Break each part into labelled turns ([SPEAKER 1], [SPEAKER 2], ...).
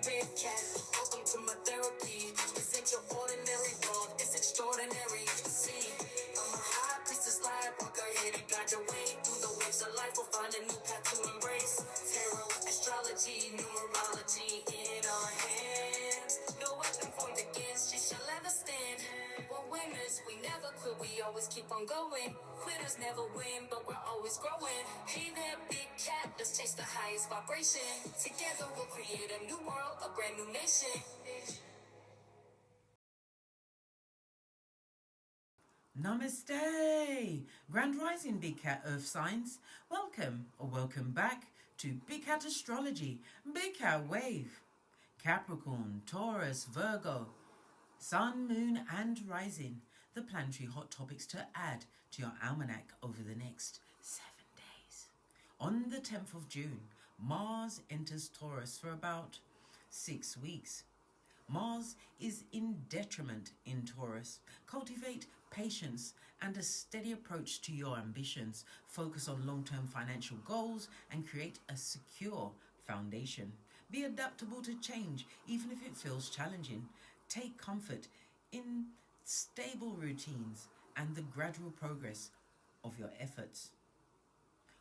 [SPEAKER 1] big cat. Welcome to my therapy. This ain't your ordinary world, it's extraordinary. See, I'm a high priestess light, walk ahead and guide your way through the waves of life. We'll find a new path to embrace. Tarot, astrology, numerology in our hands. No weapon formed against you shall ever stand. We're winners, we never quit, we always keep on going. Quitters never win, but we're always growing. Hey there, big cat, let's chase the highest vibration. Together we'll create a new world, a brand new nation.
[SPEAKER 2] Namaste! Grand Rising Big Cat Earth Signs. Welcome or welcome back to Big Cat Astrology, Big Cat Wave. Capricorn, Taurus, Virgo, Sun, Moon and Rising. The planetary hot topics to add to your almanac over the next 7 days. On the 10th of June, Mars enters Taurus for about 6 weeks. Mars is in detriment in Taurus. Cultivate patience and a steady approach to your ambitions. Focus on long-term financial goals and create a secure foundation. Be adaptable to change, even if it feels challenging. Take comfort in stable routines and the gradual progress of your efforts.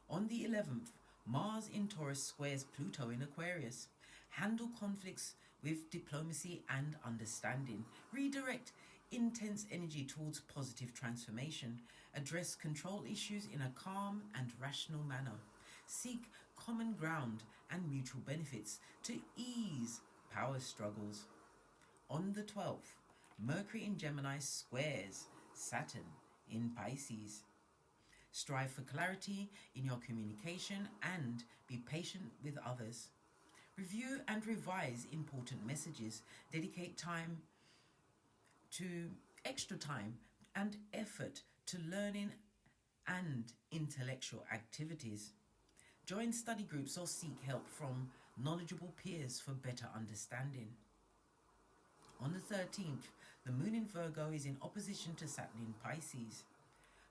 [SPEAKER 2] On the 11th, Mars in Taurus squares Pluto in Aquarius. Handle conflicts with diplomacy and understanding. Redirect intense energy towards positive transformation. Address control issues in a calm and rational manner. Seek common ground and mutual benefits to ease power struggles. On the 12th, Mercury in Gemini squares Saturn in Pisces. Strive for clarity in your communication and be patient with others. Review and revise important messages. Dedicate extra time and effort to learning and intellectual activities. Join study groups or seek help from knowledgeable peers for better understanding. On the 13th, the Moon in Virgo is in opposition to Saturn in Pisces.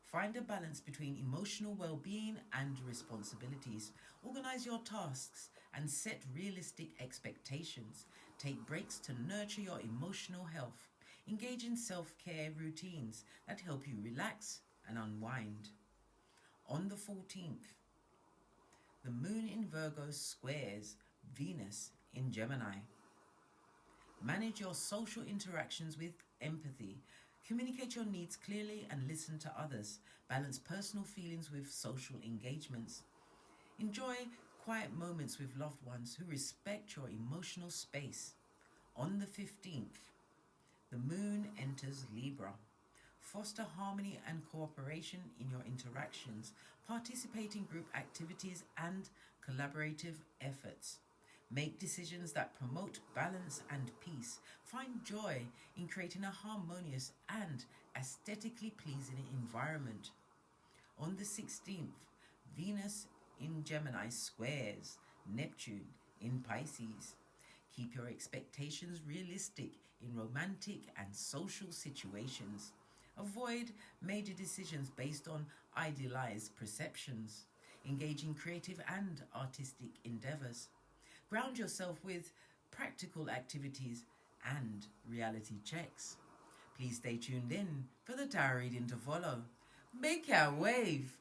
[SPEAKER 2] Find a balance between emotional well-being and responsibilities. Organize your tasks and set realistic expectations. Take breaks to nurture your emotional health. Engage in self-care routines that help you relax and unwind. On the 14th, the Moon in Virgo squares Venus in Gemini. Manage your social interactions with empathy. Communicate your needs clearly and listen to others. Balance personal feelings with social engagements. Enjoy quiet moments with loved ones who respect your emotional space. On the 15th, the Moon enters Libra. Foster harmony and cooperation in your interactions. Participate in group activities and collaborative efforts. Make decisions that promote balance and peace. Find joy in creating a harmonious and aesthetically pleasing environment. On the 16th, Venus in Gemini squares Neptune in Pisces. Keep your expectations realistic in romantic and social situations. Avoid major decisions based on idealized perceptions. Engage in creative and artistic endeavors. Ground yourself with practical activities and reality checks. Please stay tuned in for the tarot reading to follow. Big Cat Wave.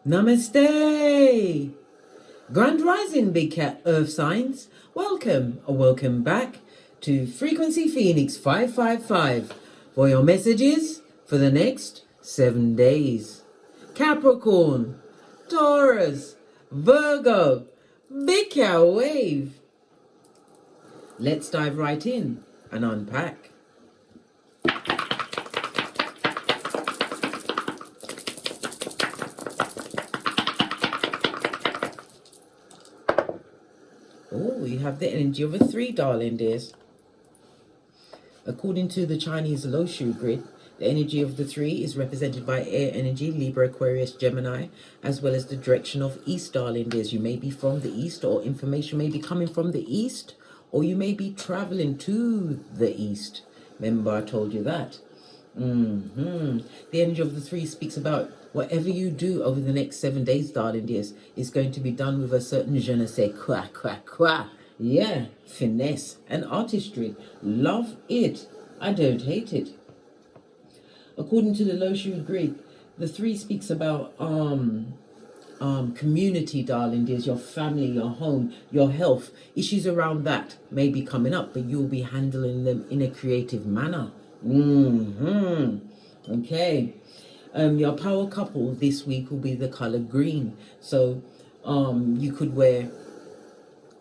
[SPEAKER 2] Namaste! Grand Rising, Big Cat Earth Signs. Welcome or welcome back to Frequency Phoenix 555 for your messages for the next 7 days. Capricorn, Taurus, Virgo, Big Cat Wave. Let's dive right in and unpack. Oh, you have the energy of a 3, darling dears. According to the Chinese Lo Shu grid, the energy of the 3 is represented by air energy, Libra, Aquarius, Gemini, as well as the direction of east, darling dears. You may be from the east, or information may be coming from the east, or you may be traveling to the east. Remember, I told you that. The energy of the 3 speaks about whatever you do over the next 7 days, darling dears, is going to be done with a certain je ne sais quoi. Yeah, finesse and artistry. Love it. I don't hate it. According to the Lo Shu grid, the 3 speaks about community, darling dears, your family, your home, your health. Issues around that may be coming up, but you'll be handling them in a creative manner. Okay. Your power couple this week will be the color green. So you could wear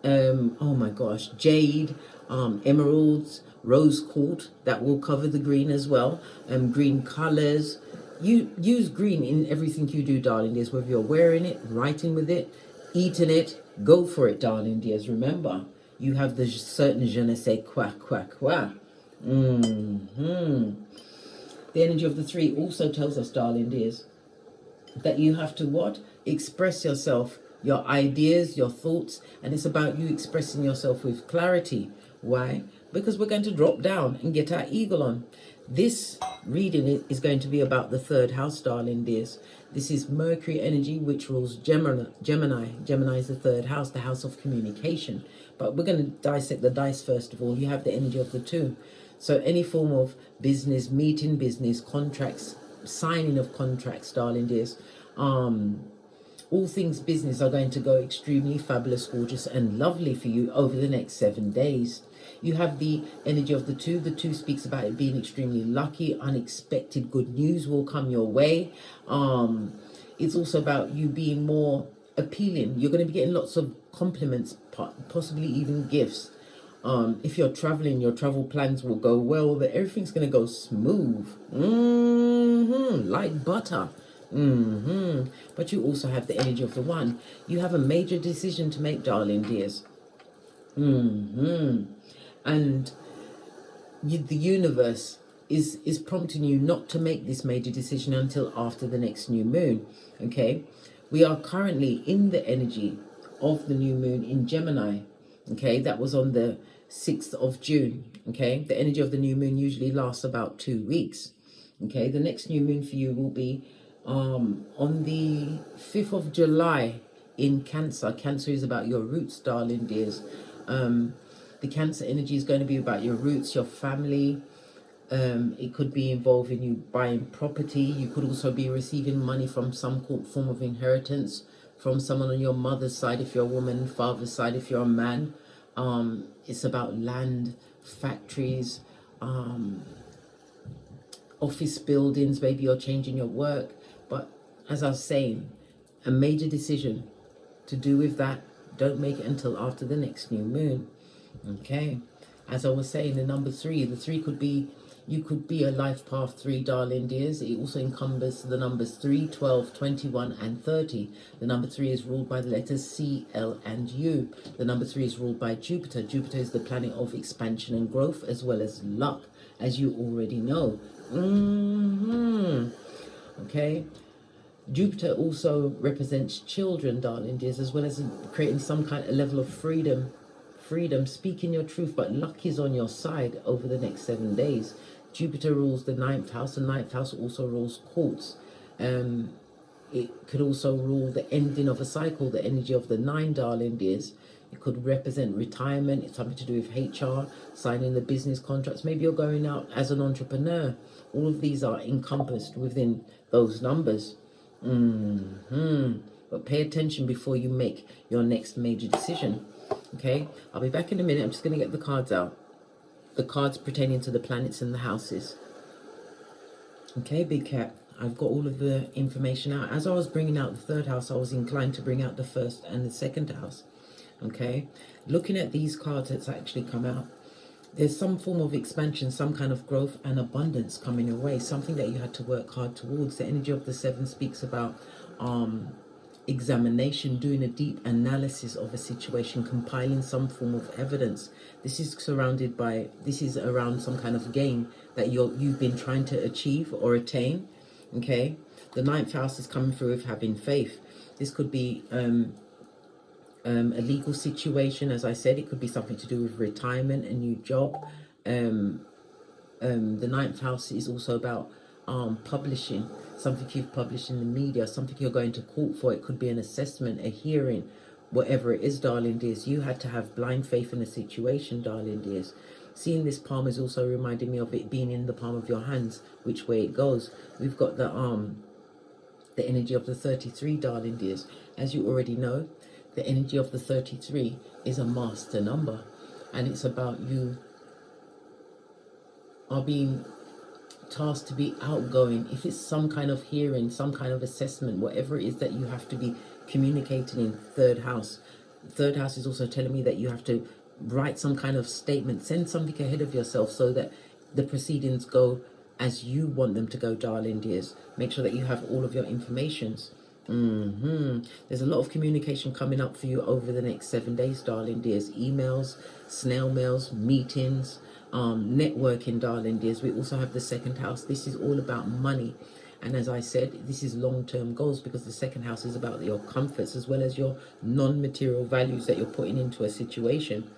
[SPEAKER 2] oh my gosh, jade, emeralds, rose quartz, that will cover the green as well. Green colors. You use green in everything you do, darling dears, whether you're wearing it, writing with it, eating it, go for it, darling dears. Remember, you have the certain je ne sais quoi. The energy of the 3 also tells us, darling dears, that you have to what? Express yourself, your ideas, your thoughts, and it's about you expressing yourself with clarity. Why? Because we're going to drop down and get our eagle on. This reading is going to be about the 3rd house, darling dears. This is Mercury energy, which rules Gemini. Gemini is the 3rd house, the house of communication. But we're going to dissect the dice first of all. You have the energy of the 2. So any form of business, meeting business, contracts, signing of contracts, darling dears, all things business are going to go extremely fabulous, gorgeous and lovely for you over the next 7 days. You have the energy of the 2. The 2 speaks about it being extremely lucky, unexpected good news will come your way. It's also about you being more appealing. You're going to be getting lots of compliments, possibly even gifts. If you're traveling, your travel plans will go well. Everything's going to go smooth. Like butter. But you also have the energy of the 1. You have a major decision to make, darling dears. And the universe is prompting you not to make this major decision until after the next new moon. Okay, we are currently in the energy of the new moon in Gemini. Okay, that was on the 6th of June. Okay, the energy of the new moon usually lasts about 2 weeks. Okay, the next new moon for you will be on the 5th of July in Cancer. Cancer is about your roots, darling dears. The Cancer energy is going to be about your roots, your family. It could be involving you buying property. You could also be receiving money from some form of inheritance from someone on your mother's side if you're a woman, father's side if you're a man. It's about land, factories, office buildings. Maybe you're changing your work. But as I was saying, a major decision to do with that, don't make it until after the next new moon. Okay, as I was saying, the number 3, the 3 could be, you could be a life path 3, darling dears. It also encompasses the numbers 3, 12, 21 and 30. The number 3 is ruled by the letters C, L and U. The number 3 is ruled by Jupiter. Jupiter is the planet of expansion and growth as well as luck, as you already know. Okay, Jupiter also represents children, darling dears, as well as creating some kind of level of freedom, speaking your truth. But luck is on your side over the next 7 days. Jupiter rules the 9th house. The 9th house also rules courts. It could also rule the ending of a cycle, the energy of the 9, darling dears. It could represent retirement. It's something to do with HR, signing the business contracts. Maybe you're going out as an entrepreneur. All of these are encompassed within those numbers. But pay attention before you make your next major decision. Okay, I'll be back in a minute. I'm just going to get the cards out. The cards pertaining to the planets and the houses. Okay, Big Cat. I've got all of the information out. As I was bringing out the third house, I was inclined to bring out the first and the second house. Okay, looking at these cards that's actually come out, there's some form of expansion, some kind of growth and abundance coming your way, something that you had to work hard towards. The energy of the seven speaks about examination, doing a deep analysis of a situation, compiling some form of evidence. This is around some kind of gain that you've been trying to achieve or attain. Okay, the ninth house is coming through with having faith. This could be a legal situation. As I said, it could be something to do with retirement, a new job. The ninth house is also about publishing, something you've published in the media, something you're going to court for. It could be an assessment, a hearing, whatever it is, darling dears. You had to have blind faith in a situation, darling dears. Seeing this palm is also reminding me of it being in the palm of your hands, which way it goes. We've got the energy of the 33, darling dears. As you already know, the energy of the 33 is a master number, and it's about you are being tasked to be outgoing. If it's some kind of hearing, some kind of assessment, whatever it is that you have to be communicating in third house. Third house is also telling me that you have to write some kind of statement, send something ahead of yourself so that the proceedings go as you want them to go, darling dears. Make sure that you have all of your informations. There's a lot of communication coming up for you over the next 7 days, darling dears. Emails, snail mails, meetings, networking, darling dears. We also have the second house. This is all about money, and as I said, this is long-term goals, because the second house is about your comforts as well as your non-material values that you're putting into a situation.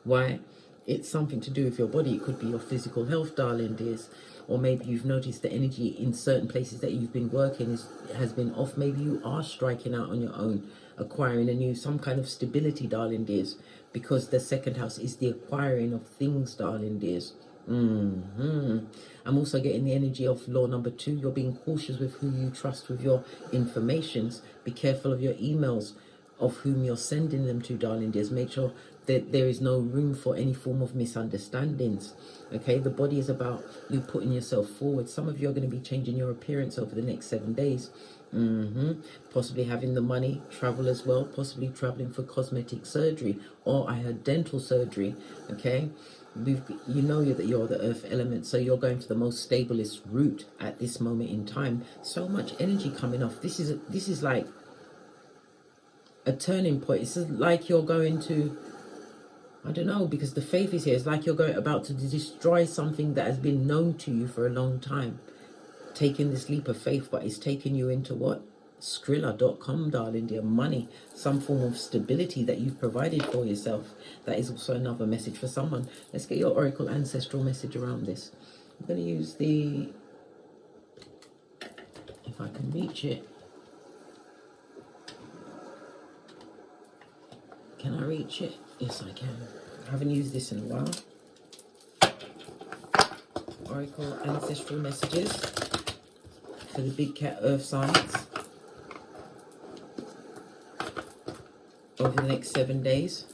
[SPEAKER 2] Why? It's something to do with your body. It could be your physical health, darling dears. Or maybe you've noticed the energy in certain places that you've been working has been off. Maybe you are striking out on your own, acquiring some kind of stability, darling dears, because the second house is the acquiring of things, darling dears. I'm also getting the energy of law number 2. You're being cautious with who you trust with your informations. Be careful of your emails, of whom you're sending them to, darling dears. Make sure that there is no room for any form of misunderstandings. Okay, the body is about you putting yourself forward. Some of you are going to be changing your appearance over the next 7 days. Possibly having the money, travel as well, possibly traveling for cosmetic surgery, or I heard dental surgery. Okay, you know that you're the earth element, so you're going for the most stablest route at this moment in time. So much energy coming off. This is like a turning point. It's like you're going to, I don't know, because the faith is here. It's like you're about to destroy something that has been known to you for a long time. Taking this leap of faith, but it's taking you into what? Skrilla.com, darling dear. Money, some form of stability that you've provided for yourself. That is also another message for someone. Let's get your oracle ancestral message around this. I'm going to use if I can reach it. Can I reach it? Yes, I can. I haven't used this in a while. Oracle ancestral messages for the big cat earth signs over the next 7 days.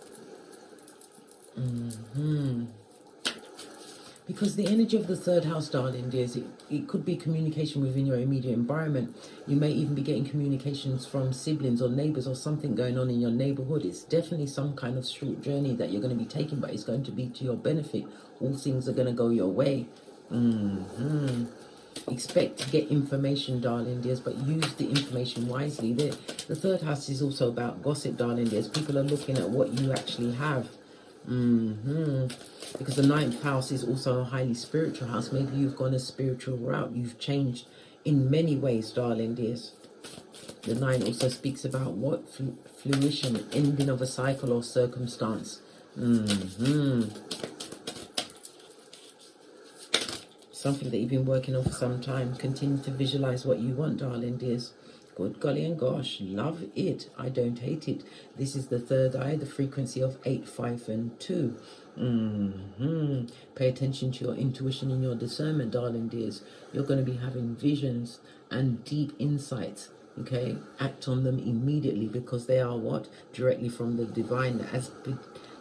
[SPEAKER 2] Because the energy of the third house, darling dears, it could be communication within your immediate environment. You may even be getting communications from siblings or neighbors or something going on in your neighborhood. It's definitely some kind of short journey that you're going to be taking, but it's going to be to your benefit. All things are going to go your way. Expect to get information, darling dears, but use the information wisely. The third house is also about gossip, darling dears. People are looking at what you actually have. Because the ninth house is also a highly spiritual house. Maybe you've gone a spiritual route. You've changed in many ways, darling dears. The 9 also speaks about what? Fruition, ending of a cycle or circumstance. Something that you've been working on for some time. Continue to visualize what you want, darling dears. Good golly and gosh, love it. I don't hate it. This is the third eye, the frequency of 8, 5, and 2. Pay attention to your intuition and your discernment, darling dears. You're going to be having visions and deep insights Okay, act on them immediately, because they are what? Directly from the divine, as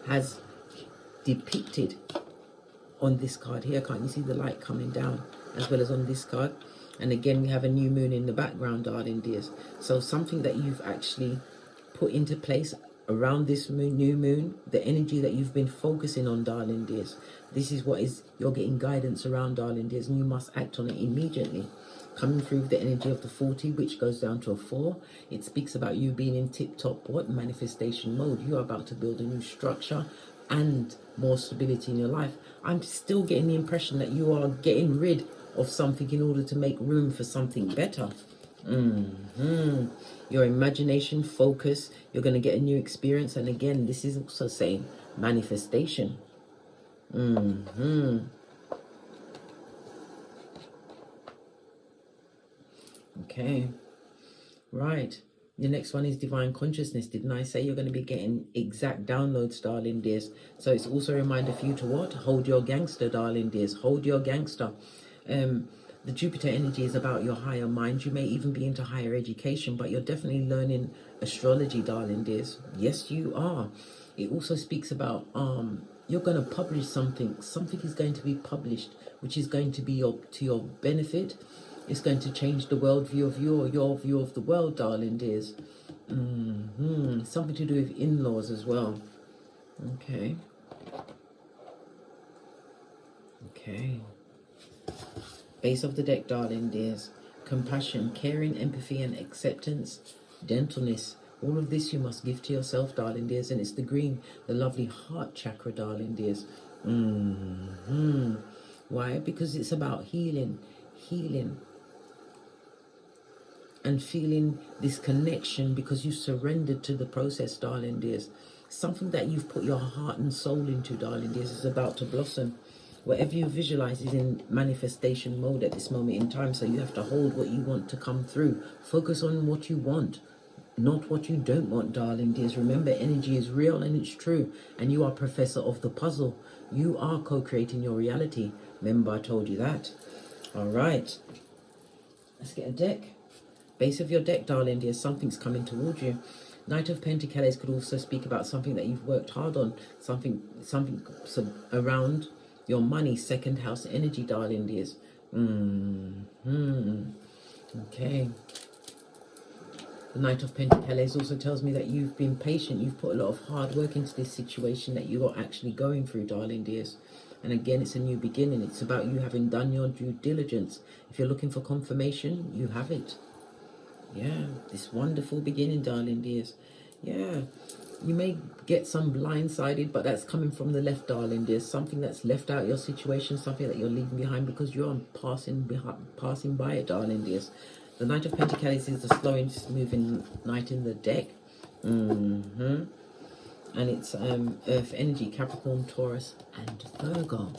[SPEAKER 2] has depicted on this card here. Can't you see the light coming down, as well as on this card? And again, we have a new moon in the background, darling dears. So something that you've actually put into place around this new moon, the energy that you've been focusing on, darling dears, this is what is you're getting guidance around, darling dears, and you must act on it immediately. Coming through with the energy of the 40, which goes down to a 4, it speaks about you being in tip-top what manifestation mode. You are about to build a new structure and more stability in your life. I'm still getting the impression that you are getting rid of something in order to make room for something better. Your imagination, focus, you're going to get a new experience. And again, this is also saying manifestation. Okay, right. The next one is divine consciousness. Didn't I say you're going to be getting exact downloads, darling dears? So it's also a reminder for you to what? Hold your gangster, darling dears. Hold your gangster. The Jupiter energy is about your higher mind. You may even be into higher education, but you're definitely learning astrology, darling dears. Yes, you are. It also speaks about you're going to publish something. Something is going to be published, which is going to be to your benefit. It's going to change the world view of your view of the world, darling dears. Something to do with in-laws as well. Okay. Okay. Base of the deck, darling dears. Compassion, caring, empathy, and acceptance. Gentleness. All of this you must give to yourself, darling dears. And it's the green, the lovely heart chakra, darling dears. Why? Because it's about healing. Healing. And feeling this connection because you surrendered to the process, darling dears. Something that you've put your heart and soul into, darling dears, is about to blossom. Whatever you visualize is in manifestation mode at this moment in time. So you have to hold what you want to come through. Focus on what you want, not what you don't want, darling dears. Remember, energy is real and it's true. And you are professor of the puzzle. You are co-creating your reality. Remember, I told you that. All right. Let's get a deck. Base of your deck, darling dear, something's coming towards you. Knight of Pentacles could also speak about something that you've worked hard on, something around your money, second house energy, darling dears. Okay. The Knight of Pentacles also tells me that you've been patient. You've put a lot of hard work into this situation that you are actually going through, darling dears. And again, it's a new beginning. It's about you having done your due diligence. If you're looking for confirmation, you have it. Yeah, this wonderful beginning, darling dears. Yeah, you may get some blindsided, but that's coming from the left, darling dears. Something that's left out your situation, something that you're leaving behind because you're passing by it, darling dears. The Knight of Pentacles is the slowest moving knight in the deck. And it's Earth energy, Capricorn, Taurus, and Virgo.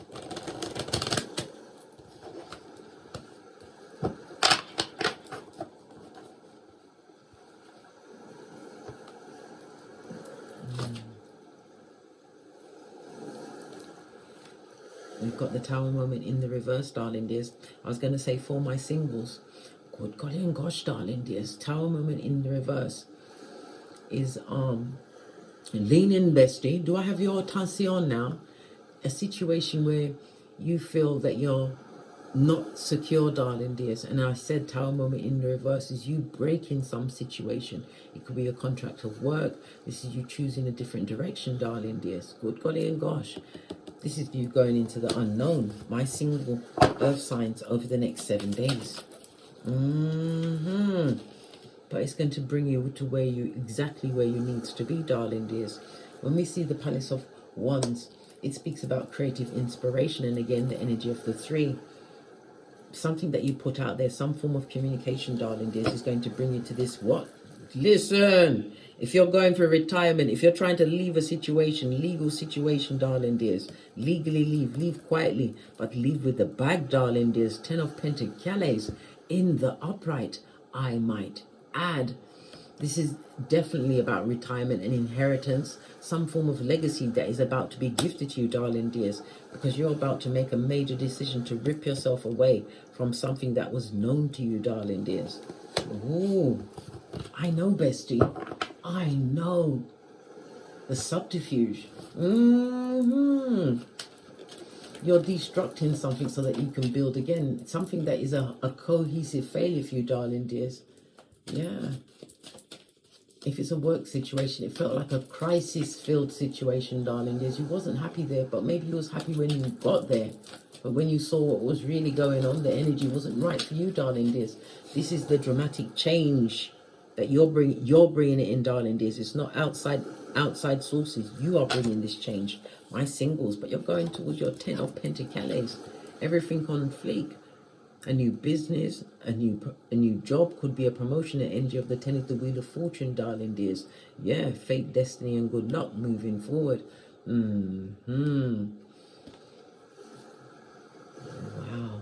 [SPEAKER 2] We've got the Tower moment in the reverse, darling dears. I was going to say for my singles. Good golly and gosh, darling dears. Tower moment in the reverse is lean in, bestie. Do I have your attention now? A situation where you feel that you're not secure, darling dears. And I said Tower moment in the reverse is you breaking some situation. It could be a contract of work. This is you choosing a different direction, darling dears. Good golly and gosh. This is you going into the unknown. My single earth signs over the next 7 days. But it's going to bring you to exactly where you need to be, darling dears. When we see the Palace of Wands, it speaks about creative inspiration. And again, the energy of the 3. Something that you put out there, some form of communication, darling dears, is going to bring you to this what? Listen! If you're going for retirement, if you're trying to leave a situation, legal situation, darling dears, legally leave quietly, but leave with the bag, darling dears. 10 of Pentacles in the upright, I might add. This is definitely about retirement and inheritance, some form of legacy that is about to be gifted to you, darling dears, because you're about to make a major decision to rip yourself away from something that was known to you, darling dears. Ooh. I know, bestie. I know. The subterfuge. You're destructing something so that you can build again. Something that is a cohesive failure for you, darling dears. Yeah. If it's a work situation, it felt like a crisis-filled situation, darling dears. You wasn't happy there, but maybe you was happy when you got there. But when you saw what was really going on, the energy wasn't right for you, darling dears. This is the dramatic change that you're bringing it in, darling dears. It's not outside sources. You are bringing this change, my singles. But you're going towards your 10 of Pentacles. Everything on fleek. A new business, a new job, could be a promotion. The energy of the 10 is the Wheel of Fortune, darling dears. Yeah, fate, destiny, and good luck moving forward. Wow.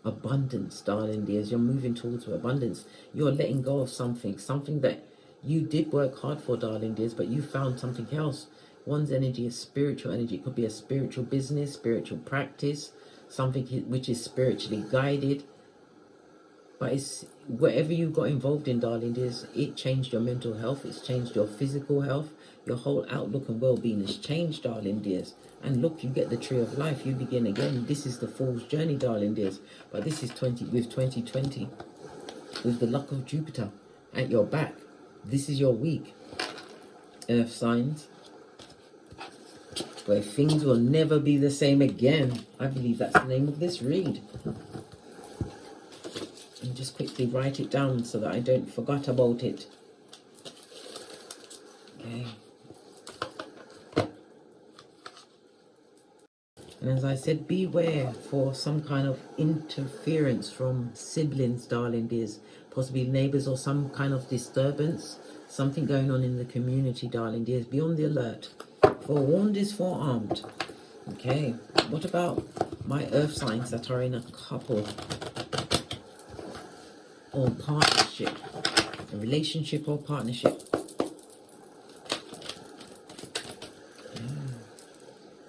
[SPEAKER 2] Abundance, darling dears. You're moving towards abundance. You're letting go of something that you did work hard for, darling dears, but you found something else. One's energy is spiritual energy. It could be a spiritual business, spiritual practice, something which is spiritually guided. But it's whatever you got involved in, darling dears, it changed your mental health. It's changed your physical health. Your whole outlook and well-being has changed, darling dears. And look, you get the tree of life. You begin again. This is the fool's journey, darling dears. But this is 2020. With the luck of Jupiter at your back. This is your week. Earth signs. Where things will never be the same again. I believe that's the name of this read. And just quickly write it down so that I don't forget about it. Okay. And as I said, beware for some kind of interference from siblings, darling dears. Possibly neighbours or some kind of disturbance. Something going on in the community, darling dears. Be on the alert. Forewarned is forearmed. Okay. What about my earth signs that are in a couple or partnership? A relationship or partnership.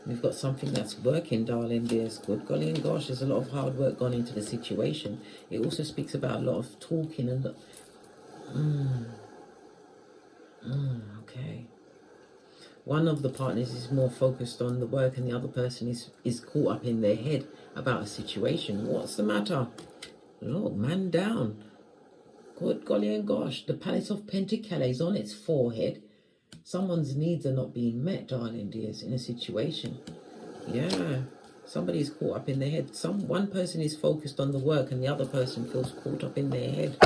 [SPEAKER 2] We've got something that's working, darling dears. Good golly and gosh, there's a lot of hard work gone into the situation. It also speaks about a lot of talking and okay. One of the partners is more focused on the work and the other person is caught up in their head about a situation. What's the matter? Look, man down. Good golly and gosh, the Palace of Pentacles on its forehead. Someone's needs are not being met, darling dears, in a situation. Yeah, somebody's caught up in their head. One person is focused on the work and the other person feels caught up in their head,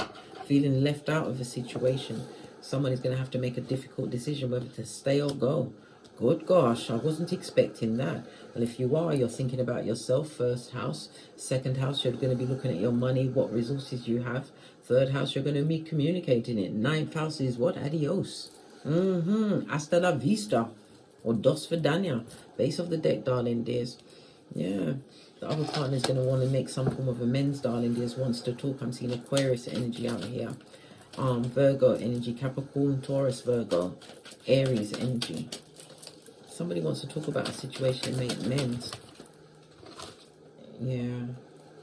[SPEAKER 2] feeling left out of a situation. Someone is going to have to make a difficult decision whether to stay or go. Good gosh, I wasn't expecting that. Well, if you are, you're thinking about yourself. First house. Second house, you're going to be looking at your money, what resources you have. Third house, you're going to be communicating it. Ninth house is what? Adios. Hasta la vista. Or dos vidania. Base of the deck, darling dears. Yeah. The other partner is going to want to make some form of amends, darling dears. Wants to talk. I'm seeing Aquarius energy out here. Virgo energy. Capricorn, Taurus, Virgo. Aries energy. Somebody wants to talk about a situation and make amends. Yeah.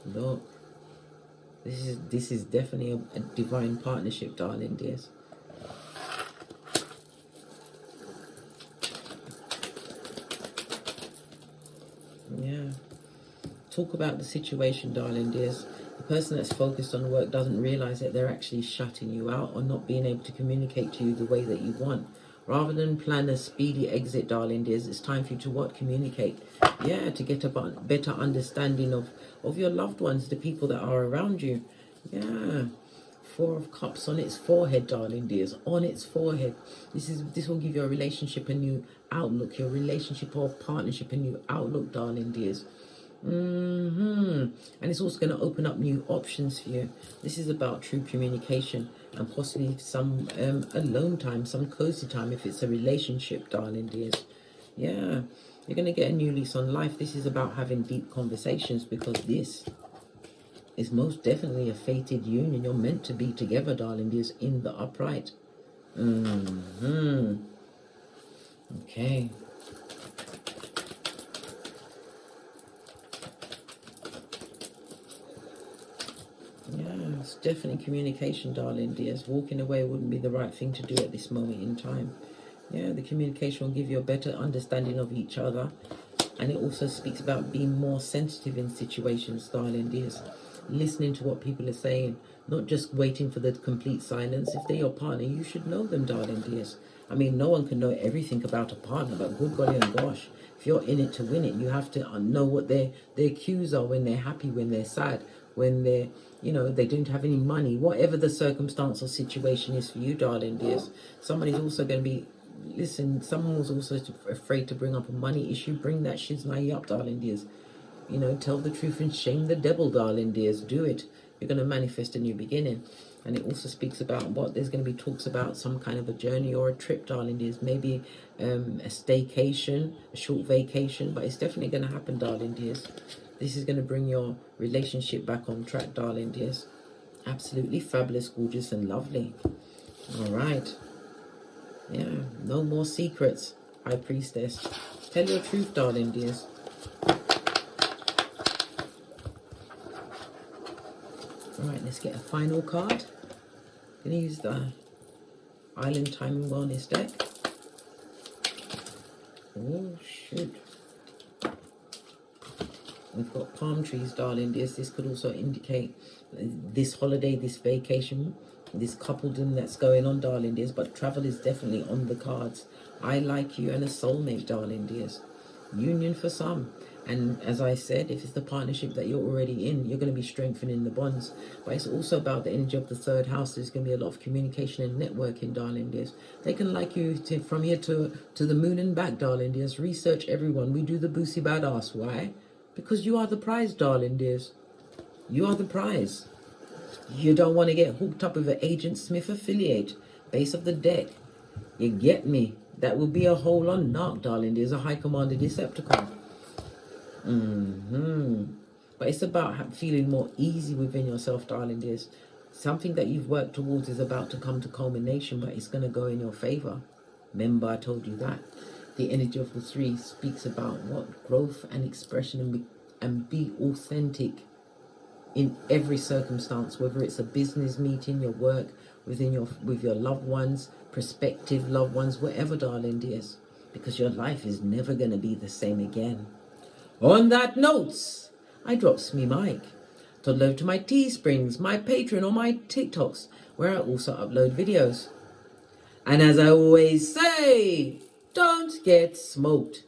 [SPEAKER 2] Look. This is definitely a divine partnership, darling dears. Yeah. Talk about the situation, darling dears. The person that's focused on work doesn't realize that they're actually shutting you out or not being able to communicate to you the way that you want. Rather than plan a speedy exit, darling dears, it's time for you to what? Communicate. Yeah, to get a better understanding of your loved ones, the people that are around you. Yeah. Four of Cups on its forehead, darling dears. On its forehead. This will give your relationship a new outlook. Your relationship or partnership a new outlook, darling dears. And it's also going to open up new options for you. This is about true communication and possibly some alone time, some cozy time if it's a relationship, darling dears. Yeah, you're going to get a new lease on life. This is about having deep conversations because this is most definitely a fated union. You're meant to be together, darling dears, in the upright. Okay. Yeah, It's definitely communication, darling dears. Walking away wouldn't be the right thing to do at this moment in time. Yeah, the communication will give you a better understanding of each other. And it also speaks about being more sensitive in situations, darling dears. Listening to what people are saying, not just waiting for the complete silence. If they're your partner, you should know them, darling dears. I mean, no one can know everything about a partner, but good golly and gosh, if you're in it to win it, you have to know what their cues are, when they're happy, when they're sad, when they're, you know, they don't have any money, whatever the circumstance or situation is for you, darling dears. Somebody's also going to be, listen, someone was also afraid to bring up a money issue. Bring that shiznai up, darling dears. You know, tell the truth and shame the devil, darling dears. Do it. You're going to manifest a new beginning. And it also speaks about what there's going to be talks about some kind of a journey or a trip, darling dears. Maybe a staycation, a short vacation. But it's definitely going to happen, darling dears. This is going to bring your relationship back on track, darling dears. Absolutely fabulous, gorgeous and lovely. All right. Yeah, no more secrets, High Priestess. Tell your truth, darling dears. Alright, let's get a final card. I'm going to use the Island Time and Wellness deck. Oh, shoot. We've got palm trees, darling dears. This could also indicate this holiday, this vacation, this coupledom that's going on, darling dears. But travel is definitely on the cards. I like you and a soulmate, darling dears. Union for some. And as I said, if it's the partnership that you're already in, you're going to be strengthening the bonds. But it's also about the energy of the third house. There's going to be a lot of communication and networking, darling dears. They can like you from here to the moon and back, darling dears. Research everyone. We do the Boosie Badass. Why? Because you are the prize, darling dears. You are the prize. You don't want to get hooked up with an Agent Smith affiliate. Base of the deck. You get me? That will be a whole on knock, darling dears. A High Commander Decepticon. But it's about feeling more easy within yourself, darling dears. Something that you've worked towards is about to come to culmination, but it's going to go in your favor. Remember, I told you that. The energy of the three speaks about what growth and expression, and be authentic in every circumstance, whether it's a business meeting, your work, with your loved ones, prospective loved ones, whatever, darling dears, because your life is never going to be the same again. On that note, I drops me mic. Toddle over to my Teesprings, my Patreon, or my TikToks, where I also upload videos. And as I always say, don't get smoked.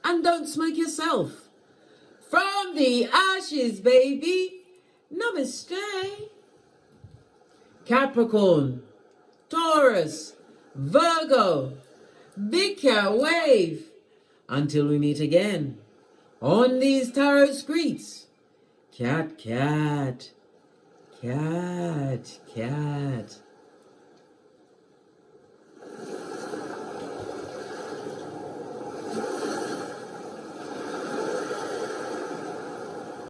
[SPEAKER 2] And don't smoke yourself. From the ashes, baby. Namaste. Capricorn, Taurus, Virgo, big cat wave. Until we meet again on these tarot streets. Cat, cat, cat, cat.